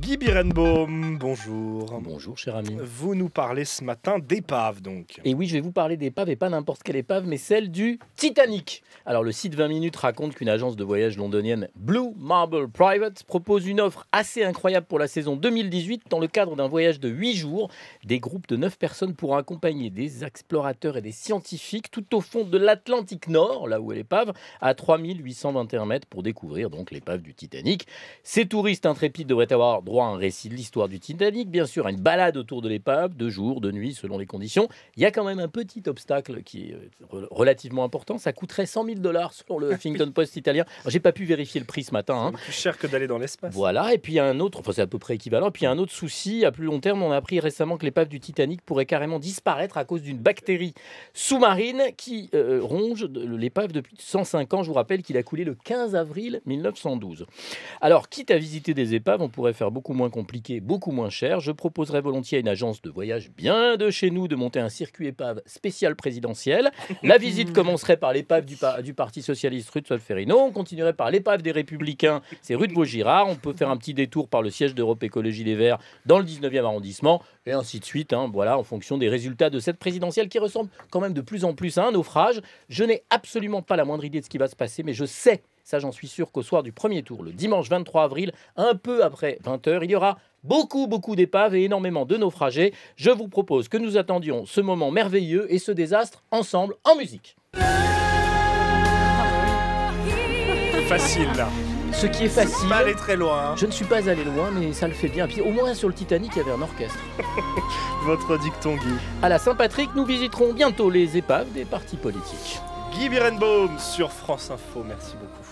Guy Birenbaum, bonjour. Bonjour cher ami. Vous nous parlez ce matin d'épaves donc. Et oui, je vais vous parler d'épave et pas n'importe quelle épave, mais celle du Titanic. Alors le site 20 minutes raconte qu'une agence de voyage londonienne Blue Marble Private propose une offre assez incroyable pour la saison 2018 dans le cadre d'un voyage de 8 jours. Des groupes de 9 personnes pourront accompagner des explorateurs et des scientifiques tout au fond de l'Atlantique Nord, là où est l'épave, à 3821 mètres pour découvrir donc l'épave du Titanic. Ces touristes intrépides devraient avoir droit à un récit de l'histoire du Titanic, bien sûr à une balade autour de l'épave, de jour, de nuit, selon les conditions. Il y a quand même un petit obstacle qui est relativement important, ça coûterait 100 000 $ selon le Huffington Post italien. J'ai pas pu vérifier le prix ce matin. C'est plus cher que d'aller dans l'espace. Voilà, et puis il y a un autre, enfin c'est à peu près équivalent, et puis il y a un autre souci, à plus long terme, on a appris récemment que l'épave du Titanic pourrait carrément disparaître à cause d'une bactérie sous-marine qui ronge l'épave depuis 105 ans. Je vous rappelle qu'il a coulé le 15 avril 1912. Alors, quitte à visiter des épaves, on pourrait faire beaucoup moins compliqué, beaucoup moins cher. Je proposerais volontiers à une agence de voyage bien de chez nous de monter un circuit épave spécial présidentiel. La visite commencerait par l'épave du Parti Socialiste rue de Solferino. On continuerait par l'épave des Républicains, c'est rue de Vaugirard. On peut faire un petit détour par le siège d'Europe Écologie Les Verts dans le 19e arrondissement, et ainsi de suite. Voilà, en fonction des résultats de cette présidentielle qui ressemble quand même de plus en plus à un naufrage. Je n'ai absolument pas la moindre idée de ce qui va se passer, mais je sais, ça j'en suis sûr, qu'au soir du premier tour, le dimanche 23 avril, un peu après 20 h, il y aura beaucoup d'épaves et énormément de naufragés. Je vous propose que nous attendions ce moment merveilleux et ce désastre ensemble en musique. Facile là. Ce qui est facile. Pas aller très loin. Je ne suis pas allé loin, mais ça le fait bien. Puis au moins sur le Titanic, il y avait un orchestre. Votre dicton, Guy. À la Saint-Patrick, nous visiterons bientôt les épaves des partis politiques. Guy Birenbaum sur France Info. Merci beaucoup.